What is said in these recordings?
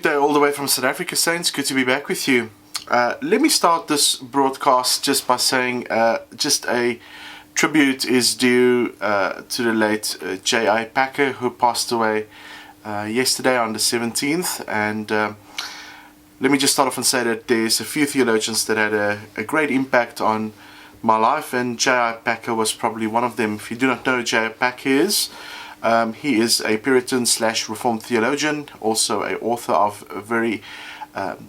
Good day all the way from South Africa, Saints. Good to be back with you. Let me start this broadcast just by saying just a tribute is due to the late J.I. Packer, who passed away yesterday on the 17th. And let me just start off and say that there's a few theologians that had a great impact on my life, and J.I. Packer was probably one of them. If you do not know who J.I. Packer is, he is a Puritan / Reformed theologian, also an author of very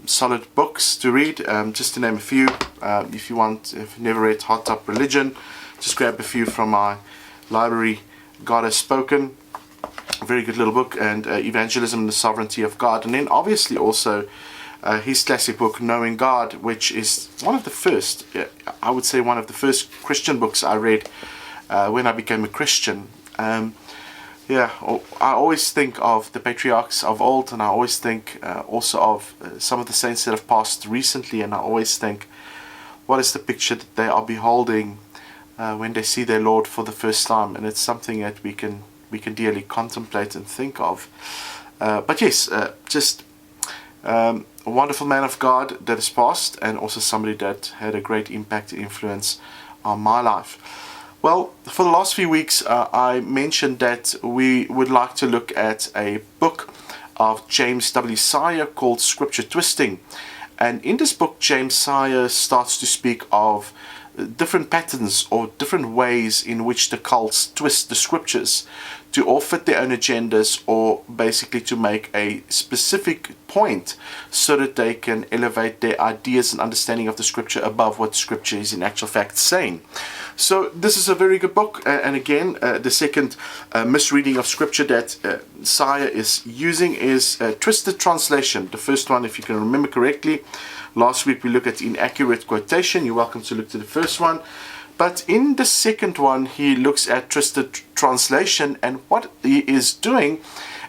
solid books to read. Just to name a few, if you've never read Hot Top Religion, just grab a few from my library. God Has Spoken, a very good little book, and Evangelism and the Sovereignty of God. And then obviously also his classic book, Knowing God, which is one of the first, I would say one of the first Christian books I read when I became a Christian. I always think of the patriarchs of old, and I always think also of some of the saints that have passed recently, and I always think, what is the picture that they are beholding when they see their Lord for the first time? And it's something that we can dearly contemplate and think of. But yes, just a wonderful man of God that has passed, and also somebody that had a great impact and influence on my life. Well, for the last few weeks, I mentioned that we would like to look at a book of James W Sire called Scripture Twisting. And in this book, James Sire starts to speak of different patterns or different ways in which the cults twist the scriptures to all fit their own agendas, or basically to make a specific point so that they can elevate their ideas and understanding of the scripture above what scripture is in actual fact saying. So this is a very good book, and again, the second misreading of scripture that Sire is using is Twisted Translation. The first one, if you can remember correctly, last week we looked at inaccurate quotation. You're welcome to look to the first one. But in the second one, he looks at Twisted Translation, and what he is doing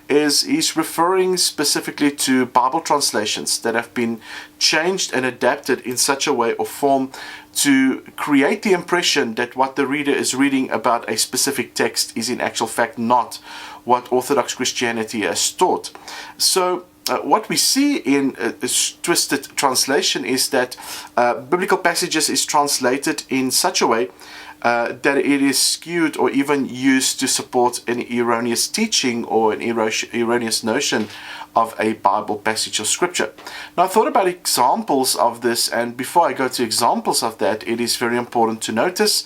is he's referring specifically to Bible translations that have been changed and adapted in such a way or form to create the impression that what the reader is reading about a specific text is in actual fact not what Orthodox Christianity has taught. So what we see in Twisted Translation is that biblical passages is translated in such a way that it is skewed or even used to support an erroneous teaching or an erroneous notion of a Bible passage of scripture. Now, I thought about examples of this, and before I go to examples of that, it is very important to notice,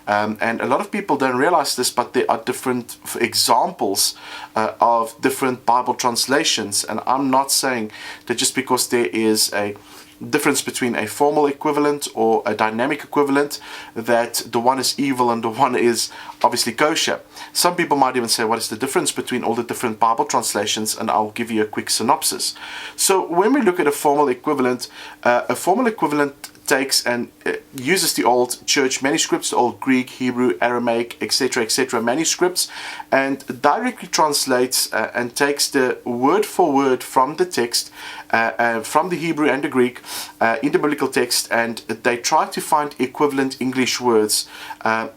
and a lot of people don't realize this, but there are different examples of different Bible translations. And I'm not saying that just because there is a difference between a formal equivalent or a dynamic equivalent that the one is evil and the one is obviously kosher. Some people might even say, what is the difference between all the different Bible translations? And I'll give you a quick synopsis. So when we look at a formal equivalent takes and uses the old church manuscripts, the old Greek, Hebrew, Aramaic, etc. manuscripts, and directly translates and takes the word for word from the text, from the Hebrew and the Greek in the biblical text, and they try to find equivalent English words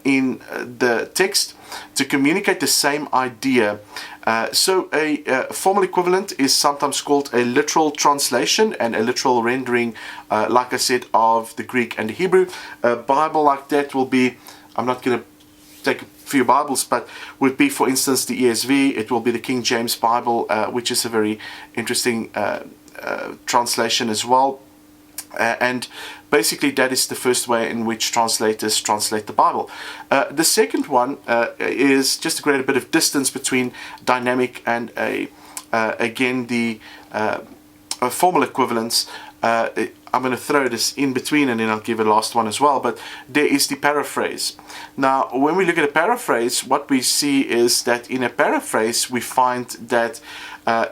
in the text to communicate the same idea. So a formal equivalent is sometimes called a literal translation and a literal rendering, like I said, of the Greek and the Hebrew. A Bible like that will be, I'm not going to take a few Bibles, but would be, for instance, the ESV. It will be the King James Bible, which is a very interesting translation as well. And basically that is the first way in which translators translate the Bible. The second one is just to create a bit of distance between dynamic and again the formal equivalents. I'm going to throw this in between, and then I'll give a last one as well. But there is the paraphrase. Now, when we look at a paraphrase, what we see is that in a paraphrase we find that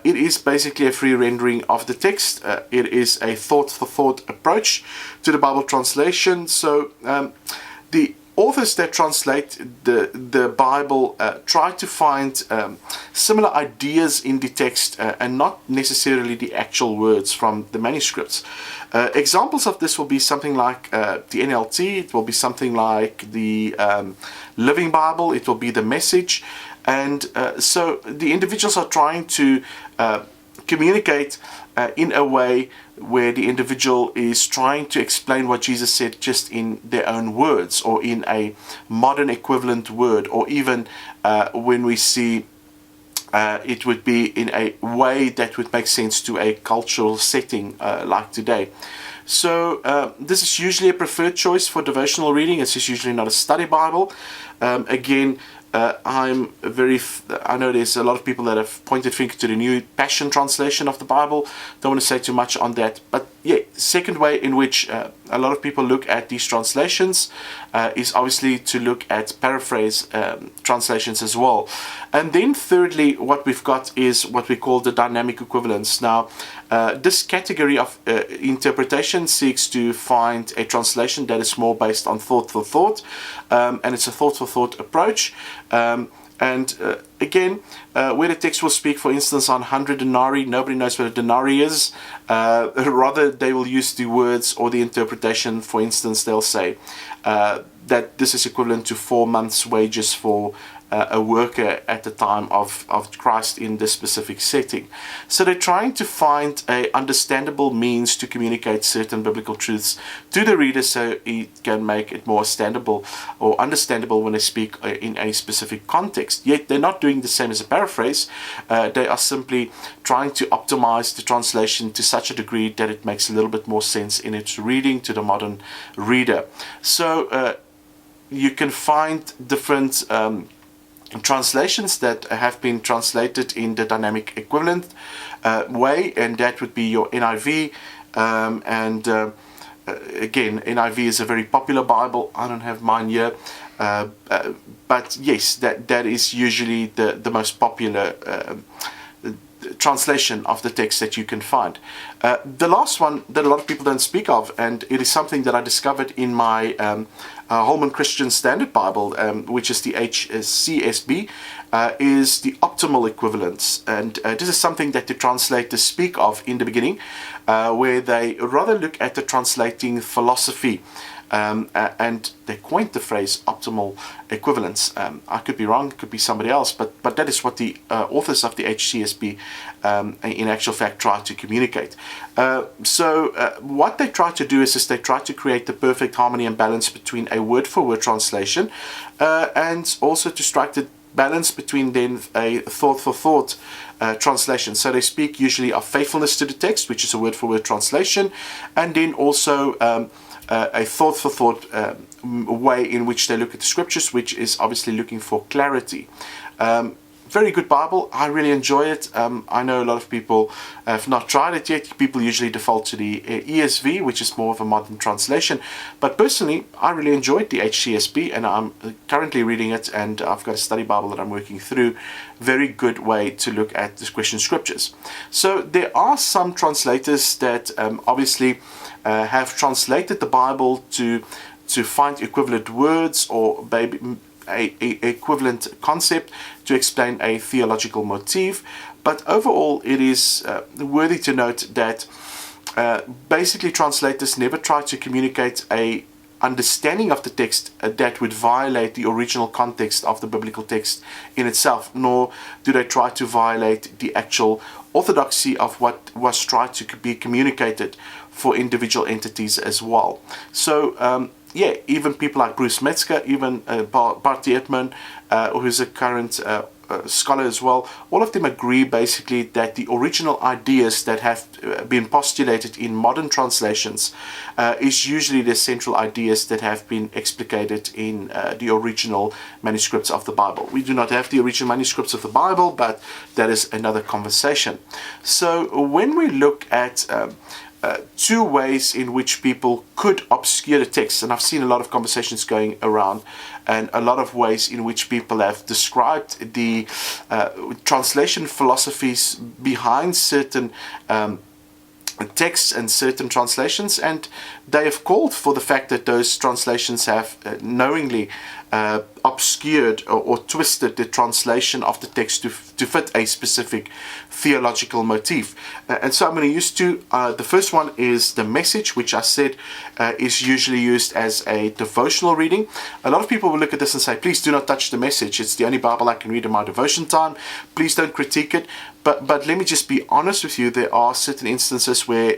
it is basically a free rendering of the text. It is a thought-for-thought approach to the Bible translation. So the authors that translate the Bible try to find similar ideas in the text and not necessarily the actual words from the manuscripts. Examples of this will be something like the NLT, it will be something like the Living Bible, it will be the Message. And so the individuals are trying to communicate in a way where the individual is trying to explain what Jesus said just in their own words, or in a modern equivalent word, or even when we see it would be in a way that would make sense to a cultural setting like today. So this is usually a preferred choice for devotional reading. It's just usually not a study Bible. Again, I know there's a lot of people that have pointed finger to the New Passion Translation of the Bible. Don't want to say too much on that. But yeah, second way in which a lot of people look at these translations is obviously to look at paraphrase translations as well. And then thirdly, what we've got is what we call the dynamic equivalence. Now, this category of interpretation seeks to find a translation that is more based on thought for thought, and it's a thought for thought approach. Again, where the text will speak, for instance, on 100 denarii, nobody knows what a denarii is. Rather, they will use the words or the interpretation. For instance, they'll say that this is equivalent to 4 months' wages for a worker at the time of Christ in this specific setting. So they're trying to find a understandable means to communicate certain biblical truths to the reader, so it can make it more understandable when they speak in a specific context. Yet they're not doing the same as a paraphrase. They are simply trying to optimize the translation to such a degree that it makes a little bit more sense in its reading to the modern reader. So you can find different translations that have been translated in the dynamic equivalent way, and that would be your NIV. Again, NIV is a very popular Bible. I don't have mine here, but yes, that is usually the most popular translation of the text that you can find. The last one that a lot of people don't speak of, and it is something that I discovered in my Holman Christian Standard Bible, which is the HCSB, is the optimal equivalence. And this is something that the translators speak of in the beginning, where they rather look at the translating philosophy. And they coined the phrase optimal equivalence. I could be wrong, it could be somebody else, but that is what the authors of the HCSB in actual fact try to communicate. So what they try to do is they try to create the perfect harmony and balance between a word-for-word translation and also to strike the balance between then a thought-for-thought translation. So they speak usually of faithfulness to the text, which is a word-for-word translation, and then also a thought-for-thought way in which they look at the scriptures, which is obviously looking for clarity. Very good Bible. I really enjoy it. I know a lot of people have not tried it yet. People usually default to the ESV, which is more of a modern translation. But personally, I really enjoyed the HCSB, and I'm currently reading it, and I've got a study Bible that I'm working through. Very good way to look at the Christian scriptures. So there are some translators that obviously have translated the Bible to find equivalent words or maybe a equivalent concept to explain a theological motif. But overall, it is worthy to note that basically translators never try to communicate a understanding of the text that would violate the original context of the biblical text in itself, nor do they try to violate the actual orthodoxy of what was tried to be communicated for individual entities as well. So yeah, even people like Bruce Metzger, even Bart Ehrman, who's a current scholar as well, all of them agree basically that the original ideas that have been postulated in modern translations is usually the central ideas that have been explicated in the original manuscripts of the Bible. We do not have the original manuscripts of the Bible, but that is another conversation. So when we look at two ways in which people could obscure the text, and I've seen a lot of conversations going around, and a lot of ways in which people have described the translation philosophies behind certain texts and certain translations, and they have called for the fact that those translations have knowingly obscured or twisted the translation of the text to fit a specific theological motif. And so I'm going to use two. The first one is the Message, which I said is usually used as a devotional reading. A lot of people will look at this and say, please do not touch the Message. It's the only Bible I can read in my devotion time. Please don't critique it. But let me just be honest with you. There are certain instances where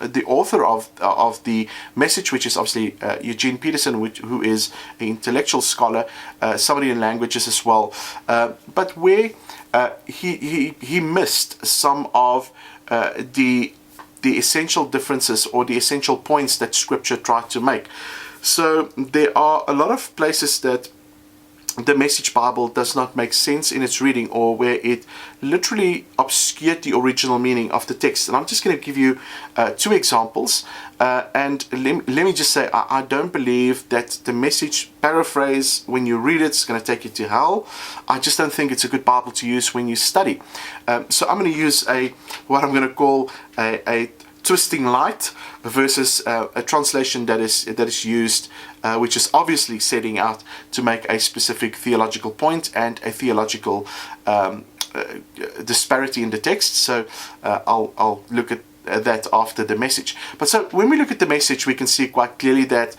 the author of the Message, which is obviously Eugene Peterson, who is an intellectual scholar, somebody in languages as well, but where he missed some of the essential differences or the essential points that Scripture tried to make. So there are a lot of places that the Message Bible does not make sense in its reading, or where it literally obscured the original meaning of the text. And I'm just going to give you two examples. And let me just say, I don't believe that the Message paraphrase, when you read it, is going to take you to hell. I just don't think it's a good Bible to use when you study. So I'm going to use what I'm going to call a twisting light versus a translation that is used, which is obviously setting out to make a specific theological point and a theological disparity in the text. So I'll look at that after the Message. But so when we look at the Message, we can see quite clearly that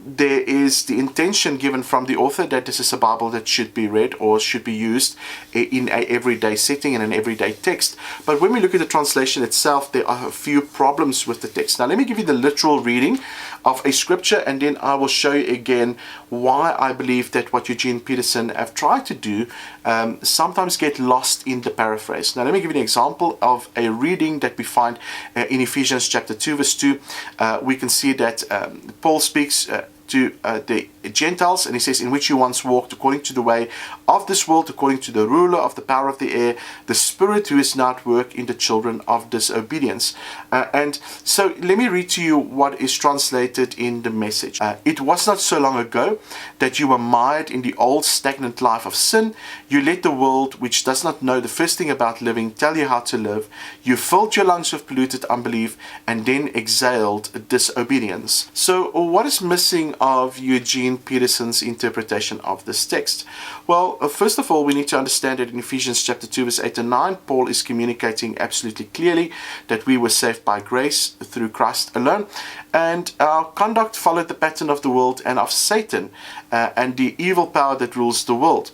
there is the intention given from the author that this is a Bible that should be read or should be used in an everyday setting, in an everyday text. But when we look at the translation itself, there are a few problems with the text. Now let me give you the literal reading of a scripture, and then I will show you again why I believe that what Eugene Peterson have tried to do sometimes get lost in the paraphrase. Now let me give you an example of a reading that we find in Ephesians chapter 2 verse 2. We can see that Paul speaks to the Gentiles, and he says, in which you once walked according to the way of this world, according to the ruler of the power of the air, the spirit who is now at work in the children of disobedience. And so let me read to you what is translated in the Message. It was not so long ago that you were mired in the old stagnant life of sin. You let the world, which does not know the first thing about living, tell you how to live. You filled your lungs with polluted unbelief and then exhaled disobedience. So what is missing of Eugene Peterson's interpretation of this text? Well, first of all, we need to understand that in Ephesians chapter 2 verse 8 and 9, Paul is communicating absolutely clearly that we were saved by grace through Christ alone, and our conduct followed the pattern of the world and of Satan and the evil power that rules the world.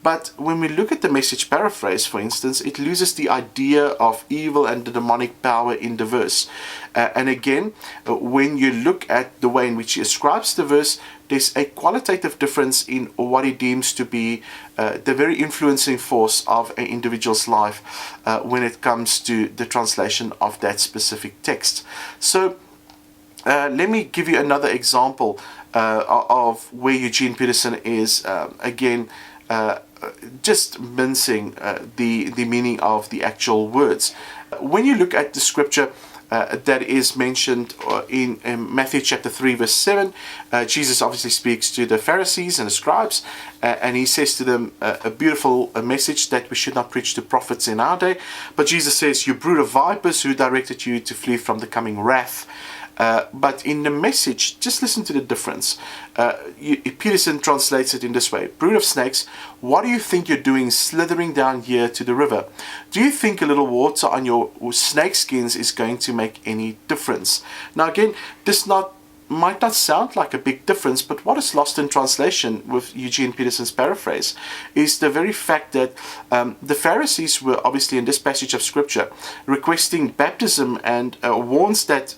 But when we look at the Message paraphrase, for instance, it loses the idea of evil and the demonic power in the verse. And again, when you look at the way in which he ascribes the verse, there's a qualitative difference in what he deems to be the very influencing force of an individual's life when it comes to the translation of that specific text. So let me give you another example of where Eugene Peterson is, again, just mincing the meaning of the actual words. When you look at the scripture that is mentioned in Matthew chapter 3 verse 7, Jesus obviously speaks to the Pharisees and the scribes, and he says to them a beautiful message that we should not preach to prophets in our day. But Jesus says, you brood of vipers, who directed you to flee from the coming wrath? But in the Message, just listen to the difference. Peterson translates it in this way: brood of snakes, what do you think you're doing slithering down here to the river? Do you think a little water on your snake skins is going to make any difference? Now again, this might not sound like a big difference, but what is lost in translation with Eugene Peterson's paraphrase is the very fact that the Pharisees were obviously in this passage of scripture requesting baptism, and warns that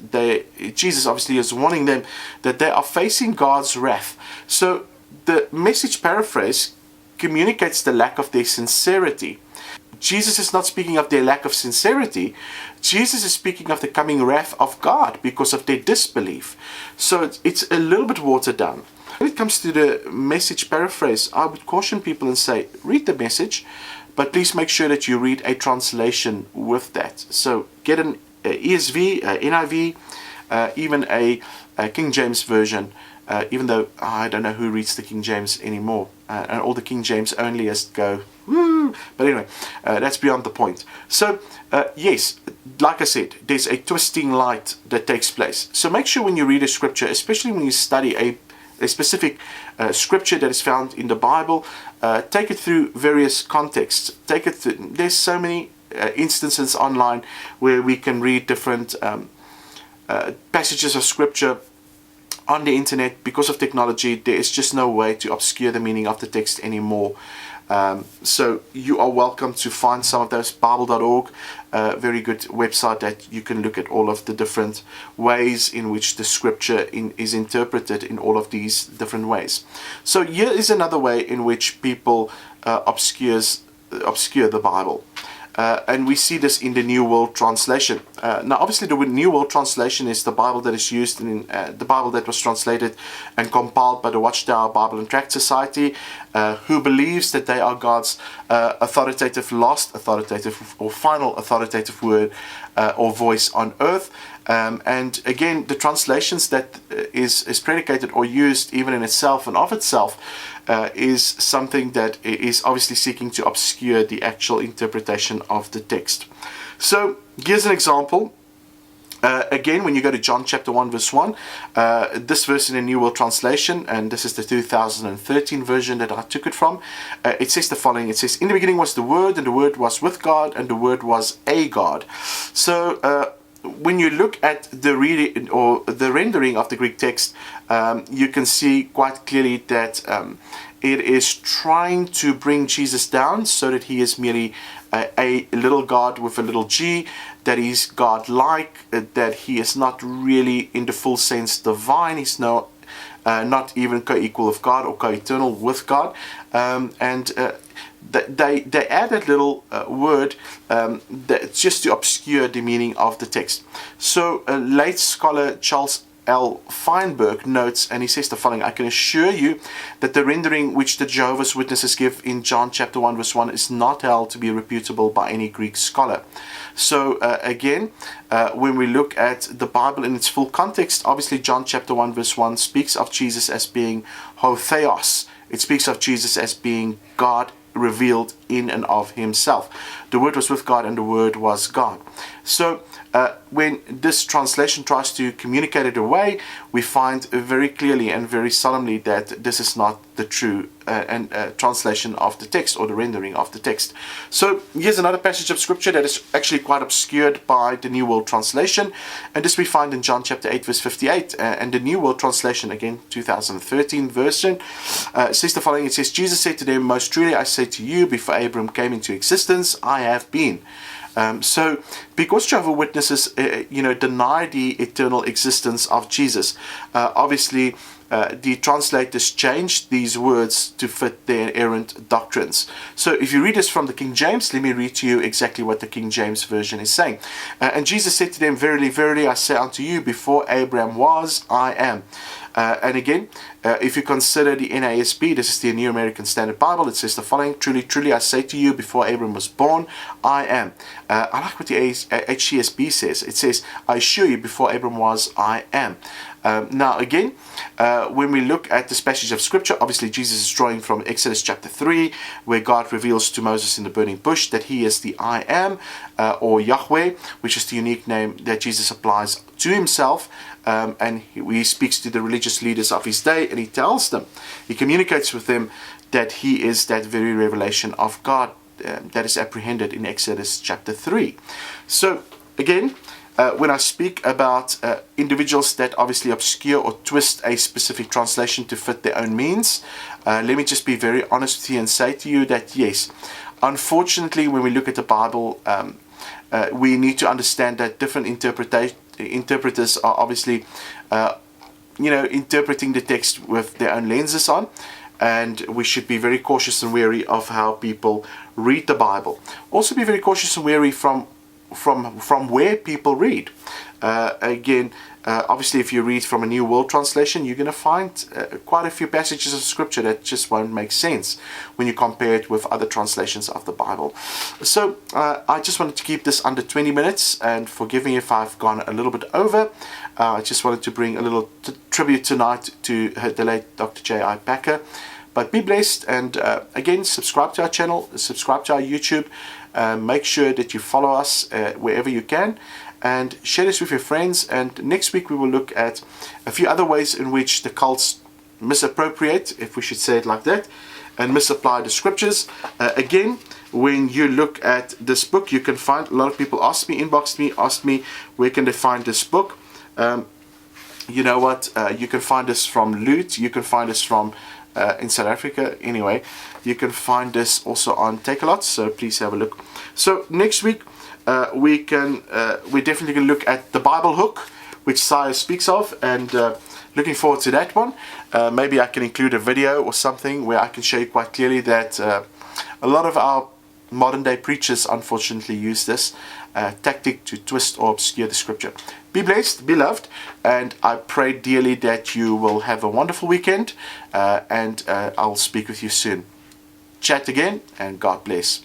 Jesus obviously is warning them that they are facing God's wrath. So the Message paraphrase communicates the lack of their sincerity. Jesus is not speaking of their lack of sincerity. Jesus is speaking of the coming wrath of God because of their disbelief. So it's a little bit watered down. When it comes to the Message paraphrase, I would caution people and say, read the Message, but please make sure that you read a translation with that. So get an ESV, NIV, even a King James version, even though I don't know who reads the King James anymore. And all the King James onlyists go, woo! But anyway, that's beyond the point. So, yes, like I said, there's a twisting light that takes place. So make sure when you read a scripture, especially when you study a a specific scripture that is found in the Bible, take it through various contexts. There's so many instances online where we can read different passages of scripture on the internet. Because of technology, there is just no way to obscure the meaning of the text anymore. So you are welcome to find some of those. Bible.org, very good website that you can look at all of the different ways in which the scripture is interpreted in all of these different ways. So here is another way in which people obscure the Bible. And we see this in the New World Translation. Now, obviously, the New World Translation is the Bible that is used in the Bible that was translated and compiled by the Watchtower Bible and Tract Society, who believes that they are God's authoritative, last authoritative, or final authoritative word or voice on earth. And again, the translations that is predicated or used even in itself and of itself is something that is obviously seeking to obscure the actual interpretation of the text. So here's an example. Again, when you go to John chapter 1 verse 1, this verse in the New World Translation, and this is the 2013 version that I took it from, it says the following. It says, "In the beginning was the Word, and the Word was with God, and the Word was a God." So when you look at the reading or the rendering of the Greek text, you can see quite clearly that it is trying to bring Jesus down so that he is merely a little God with a little g, that he's God-like, that he is not really in the full sense divine. He's not even co-equal of God or co-eternal with God. They add that little word just to obscure the meaning of the text. So late scholar Charles L. Feinberg notes, and he says the following: "I can assure you that the rendering which the Jehovah's Witnesses give in John chapter 1 verse 1 is not held to be reputable by any Greek scholar." So again, when we look at the Bible in its full context, obviously John chapter 1 verse 1 speaks of Jesus as being ho theos. It speaks of Jesus as being God revealed in and of himself. The Word was with God, and the Word was God. So when this translation tries to communicate it away, we find very clearly and very solemnly that this is not the true translation of the text, or the rendering of the text. So here's another passage of scripture that is actually quite obscured by the New World Translation, and this we find in John chapter 8 verse 58, and the New World Translation, again 2013 version, says the following. It says, "Jesus said to them, 'Most truly I say to you, before Abraham came into existence, I have been.'" So because Jehovah's Witnesses deny the eternal existence of Jesus, obviously the translators changed these words to fit their errant doctrines. So if you read this from the King James, let me read to you exactly what the King James Version is saying. "And Jesus said to them, 'Verily, verily, I say unto you, before Abraham was, I am.'" And again, if you consider the NASB, this is the New American Standard Bible, it says the following: "Truly, truly, I say to you, before Abraham was born, I am." I like what the HCSB says. It says, "I assure you, before Abraham was, I am." Now again, when we look at this passage of scripture, obviously Jesus is drawing from Exodus chapter 3, where God reveals to Moses in the burning bush that he is the I am, or Yahweh, which is the unique name that Jesus applies to himself. And he speaks to the religious leaders of his day, and he tells them, he communicates with them that he is that very revelation of God that is apprehended in Exodus chapter 3. So again, when I speak about individuals that obviously obscure or twist a specific translation to fit their own means, let me just be very honest with you and say to you that yes, unfortunately, when we look at the Bible, we need to understand that different interpreters are obviously interpreting the text with their own lenses on, and we should be very cautious and wary of how people read the Bible. Also be very cautious and wary from where people read. Obviously, if you read from a New World Translation, you're going to find quite a few passages of scripture that just won't make sense when you compare it with other translations of the Bible. So I just wanted to keep this under 20 minutes, and forgive me if I've gone a little bit over. I just wanted to bring a little tribute tonight to the late Dr. J.I. Packer. But be blessed, and again, subscribe to our channel, subscribe to our YouTube. Make sure that you follow us wherever you can, and share this with your friends. And next week we will look at a few other ways in which the cults misappropriate, if we should say it like that, and misapply the scriptures. Again, when you look at this book, you can find, a lot of people asked me, where can they find this book? You know what, you can find this from Loot, you can find this from in South Africa, anyway. You can find this also on Take-A-Lot, so please have a look. So next week, we're definitely going to look at the Bible hook, which Sire speaks of, and looking forward to that one. Maybe I can include a video or something where I can show you quite clearly that a lot of our modern day preachers unfortunately use this tactic to twist or obscure the scripture. Be blessed, be loved, and I pray dearly that you will have a wonderful weekend, and I'll speak with you soon. Chat again, and God bless.